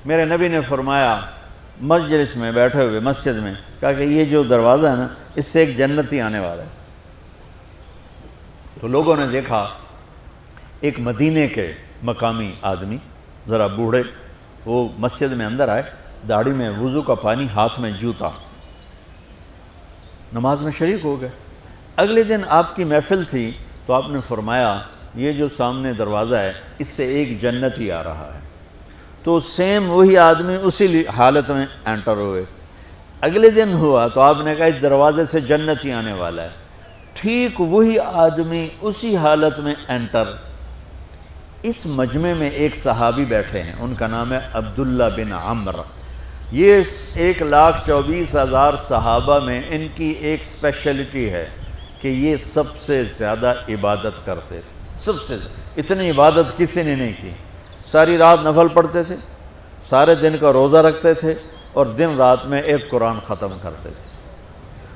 میرے نبی نے فرمایا مجلس میں بیٹھے ہوئے مسجد میں، کہا کہ یہ جو دروازہ ہے نا اس سے ایک جنتی آنے والا ہے۔ تو لوگوں نے دیکھا ایک مدینے کے مقامی آدمی ذرا بوڑھے، وہ مسجد میں اندر آئے، داڑھی میں وضو کا پانی، ہاتھ میں جوتا، نماز میں شریک ہو گئے۔ اگلے دن آپ کی محفل تھی تو آپ نے فرمایا یہ جو سامنے دروازہ ہے اس سے ایک جنتی آ رہا ہے۔ تو سیم وہی آدمی اسی حالت میں انٹر ہوئے۔ اگلے دن ہوا تو آپ نے کہا اس دروازے سے جنتی آنے والا ہے۔ ٹھیک وہی آدمی اسی حالت میں انٹر۔ اس مجمع میں ایک صحابی بیٹھے ہیں، ان کا نام ہے عبداللہ بن عمر۔ یہ 1,24,000 صحابہ میں ان کی ایک اسپیشلٹی ہے کہ یہ سب سے زیادہ عبادت کرتے تھے، سب سے اتنی عبادت کسی نے نہیں کی۔ ساری رات نفل پڑھتے تھے، سارے دن کا روزہ رکھتے تھے، اور دن رات میں ایک قرآن ختم کرتے تھے۔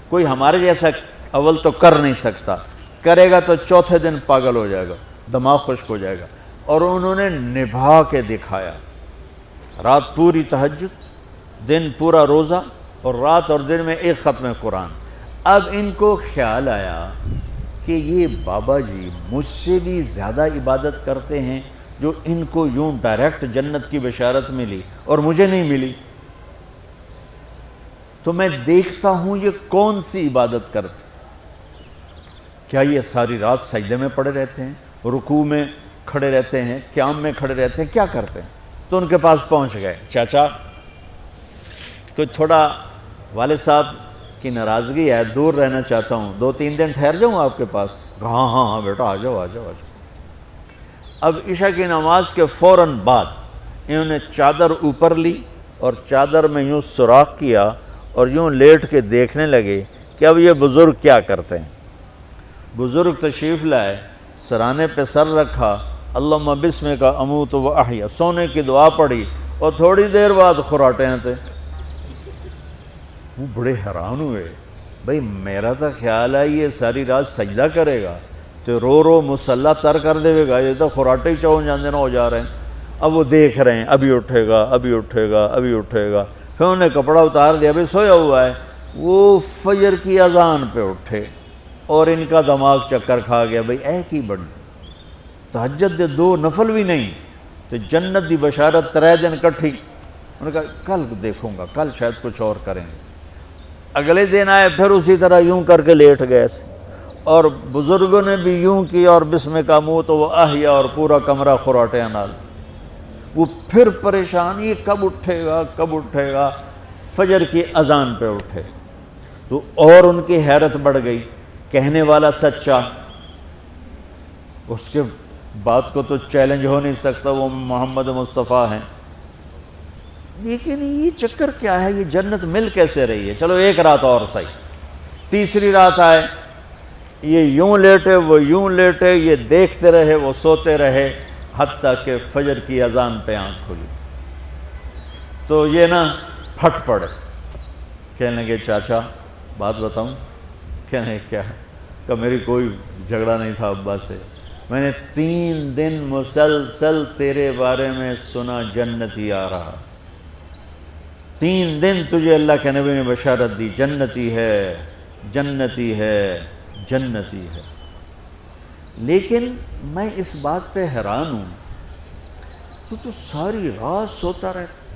کوئی ہمارے جیسا اول تو کر نہیں سکتا، کرے گا تو چوتھے دن پاگل ہو جائے گا، دماغ خشک ہو جائے گا، اور انہوں نے نبھا کے دکھایا۔ رات پوری تہجد، دن پورا روزہ، اور رات اور دن میں ایک ختم قرآن۔ اب ان کو خیال آیا کہ یہ بابا جی مجھ سے بھی زیادہ عبادت کرتے ہیں، جو ان کو یوں ڈائریکٹ جنت کی بشارت ملی اور مجھے نہیں ملی، تو میں دیکھتا ہوں یہ کون سی عبادت کرتے، کیا یہ ساری رات سجدے میں پڑے رہتے ہیں، رکوع میں کھڑے رہتے ہیں، قیام میں کھڑے رہتے ہیں، کیا کرتے ہیں؟ تو ان کے پاس پہنچ گئے، چاچا کوئی تھوڑا والد صاحب کی ناراضگی ہے، دور رہنا چاہتا ہوں، 2-3 دن ٹھہر جاؤں آپ کے پاس؟ ہاں ہاں ہاں بیٹا آ جاؤ آ جاؤ آ جاؤ۔ اب عشاء کی نماز کے فوراً بعد انہوں نے چادر اوپر لی اور چادر میں یوں سوراخ کیا اور یوں لیٹ کے دیکھنے لگے کہ اب یہ بزرگ کیا کرتے ہیں۔ بزرگ تشریف لائے، سرانے پہ سر رکھا، اللہم بسمک اموت و احیا، سونے کی دعا پڑھی، اور تھوڑی دیر بعد خراٹے تھے۔ وہ بڑے حیران ہوئے، بھئی میرا تو خیال ہے یہ ساری رات سجدہ کرے گا تو رو رو مصلی تر کر دے گا، یہ تو خراٹے ہی چون جاندے نہ ہو جا رہے ہیں۔ اب وہ دیکھ رہے ہیں ابھی اٹھے گا ابھی اٹھے گا ابھی اٹھے گا، پھر انہوں نے کپڑا اتار دیا، ابھی سویا ہوا ہے۔ وہ فجر کی اذان پہ اٹھے اور ان کا دماغ چکر کھا گیا، بھئی اے کی بڑی تہجد دے 2 نفل بھی نہیں تو جنت دی بشارت 3 دن کٹھی۔ انہوں نے کہا کل دیکھوں گا، کل شاید کچھ اور کریں گے۔ اگلے دن آئے، پھر اسی طرح یوں کر کے لیٹ گئے، اور بزرگوں نے بھی یوں کیا، اور بسمک اموت و احیا، اور پورا کمرہ خراٹے نال۔ وہ پھر پریشان، یہ کب اٹھے گا کب اٹھے گا؟ فجر کی اذان پہ اٹھے تو اور ان کی حیرت بڑھ گئی، کہنے والا سچا، اس کے بات کو تو چیلنج ہو نہیں سکتا، وہ محمد مصطفیٰ ہیں، لیکن یہ چکر کیا ہے، یہ جنت مل کیسے رہی ہے؟ چلو ایک رات اور صحیح۔ تیسری رات آئے، یہ یوں لیٹے وہ یوں لیٹے، یہ دیکھتے رہے وہ سوتے رہے، حتیٰ کہ فجر کی اذان پہ آنکھ کھلی تو یہ نا پھٹ پڑے، کہنے لگے چاچا بات بتاؤں؟ کہنے کیا ہے؟ کہ میری کوئی جھگڑا نہیں تھا ابا سے، میں نے 3 دن مسلسل تیرے بارے میں سنا جنتی آ رہا، 3 دن تجھے اللہ کے نبی نے بشارت دی جنتی ہے جنتی ہے جنتی ہے، لیکن میں اس بات پہ حیران ہوں تو ساری رات سوتا رہتا۔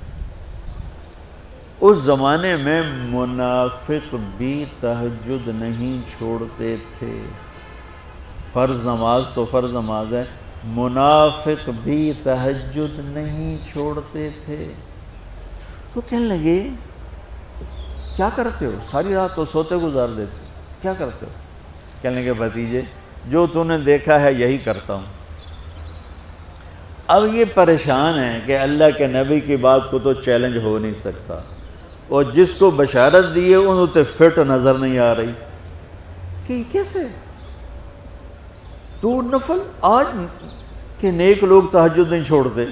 اس زمانے میں منافق بھی تہجد نہیں چھوڑتے تھے، فرض نماز تو فرض نماز ہے، منافق بھی تہجد نہیں چھوڑتے تھے۔ تو کہنے لگے کیا کرتے ہو؟ ساری رات تو سوتے گزار دیتے ہو، کیا کرتے ہو؟ کہنے لگے بھتیجے جو تو نے دیکھا ہے یہی کرتا ہوں۔ اب یہ پریشان ہے کہ اللہ کے نبی کی بات کو تو چیلنج ہو نہیں سکتا، اور جس کو بشارت دی ہے انہوں تے فٹ نظر نہیں آ رہی کہ کیسے تو نفل آج کہ نیک لوگ تہجد نہیں چھوڑتے۔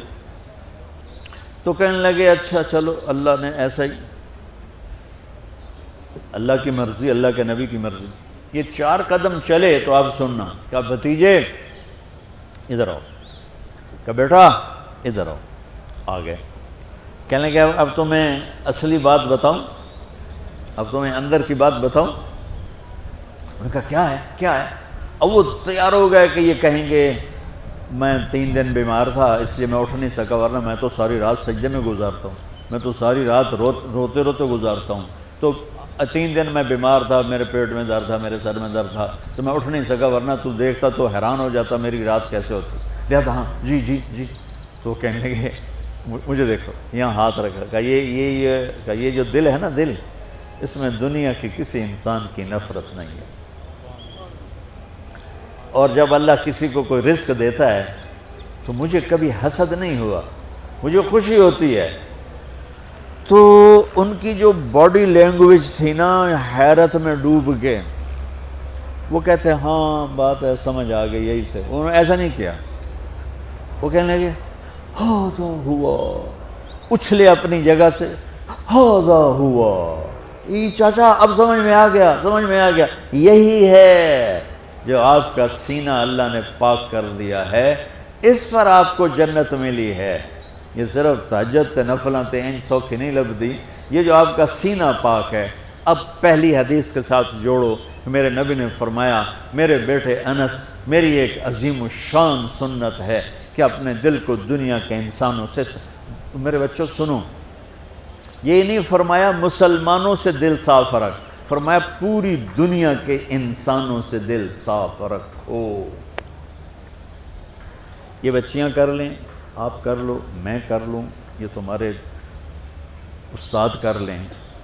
تو کہنے لگے اچھا چلو اللہ نے ایسا ہی، اللہ کی مرضی اللہ کے نبی کی مرضی۔ یہ 4 قدم چلے تو آپ سننا، کہا بھتیجے ادھر آؤ، کہا بیٹا ادھر آؤ، آ گئے۔ کہنے لگے اب تو میں اصلی بات بتاؤں، اب تو میں اندر کی بات بتاؤں؟ انہوں نے کہا کیا ہے کیا ہے؟ اب وہ تیار ہو گئے کہ یہ کہیں گے میں 3 دن بیمار تھا اس لیے میں اٹھ نہیں سکا، ورنہ میں تو ساری رات سجدے میں گزارتا ہوں، میں تو ساری رات روتے روتے گزارتا ہوں، تو 3 دن میں بیمار تھا، میرے پیٹ میں درد تھا، میرے سر میں درد تھا، تو میں اٹھ نہیں سکا، ورنہ تو دیکھتا تو حیران ہو جاتا میری رات کیسے ہوتی۔ لہذا ہاں جی جی جی، تو کہنے لگے مجھے دیکھو، یہاں ہاتھ رکھا، کہ یہ جو دل ہے نا، دل، اس میں دنیا کی کسی انسان کی نفرت نہیں ہے، اور جب اللہ کسی کو کوئی رزق دیتا ہے تو مجھے کبھی حسد نہیں ہوا، مجھے خوشی ہوتی ہے۔ تو ان کی جو باڈی لینگویج تھی نا، حیرت میں ڈوب کے وہ کہتے ہیں ہاں بات ہے، سمجھ آ گئی یہی سے۔ انہوں نے ایسا نہیں کیا، وہ کہنے لگے ہاذا ہوا، اچھلے اپنی جگہ سے، ہاذا ہوا، یہ چاچا اب سمجھ میں آ گیا، سمجھ میں آ گیا، یہی ہے جو آپ کا سینہ اللہ نے پاک کر دیا ہے، اس پر آپ کو جنت ملی ہے۔ یہ صرف تہجد تے نفلاں تے ان سوکھی نہیں لبدی، یہ جو آپ کا سینہ پاک ہے۔ اب پہلی حدیث کے ساتھ جوڑو، میرے نبی نے فرمایا، میرے بیٹے انس، میری ایک عظیم الشان سنت ہے کہ اپنے دل کو دنیا کے انسانوں سے، میرے بچوں سنو، یہ نہیں فرمایا مسلمانوں سے دل صاف رکھ، فرمایا پوری دنیا کے انسانوں سے دل صاف رکھو۔ یہ بچیاں کر لیں، آپ کر لو، میں کر لوں، یہ تمہارے استاد کر لیں،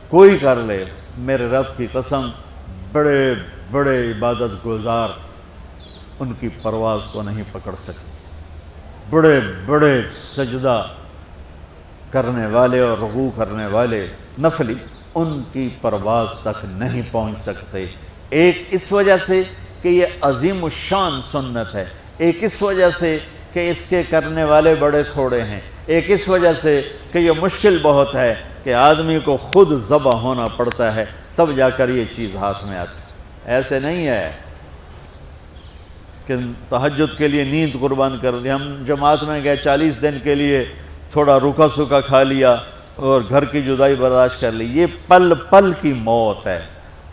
کوئی کر لے، میرے رب کی قسم بڑے بڑے عبادت گزار ان کی پرواز کو نہیں پکڑ سکے، بڑے بڑے سجدہ کرنے والے اور رکوع کرنے والے نفلی ان کی پرواز تک نہیں پہنچ سکتے۔ ایک اس وجہ سے کہ یہ عظیم الشان سنت ہے، ایک اس وجہ سے کہ اس کے کرنے والے بڑے تھوڑے ہیں، ایک اس وجہ سے کہ یہ مشکل بہت ہے کہ آدمی کو خود ذبح ہونا پڑتا ہے تب جا کر یہ چیز ہاتھ میں آتی۔ ایسے نہیں ہے کہ تہجد کے لیے نیند قربان کر دی، ہم جماعت میں گئے 40 دن کے لیے تھوڑا روکھا سوکھا کھا لیا اور گھر کی جدائی برداشت کر لی، یہ پل پل کی موت ہے،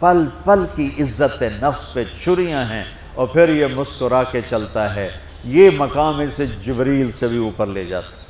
پل پل کی عزت نفس پہ چھریاں ہیں، اور پھر یہ مسکرا کے چلتا ہے، یہ مقام اسے جبریل سے بھی اوپر لے جاتا ہے۔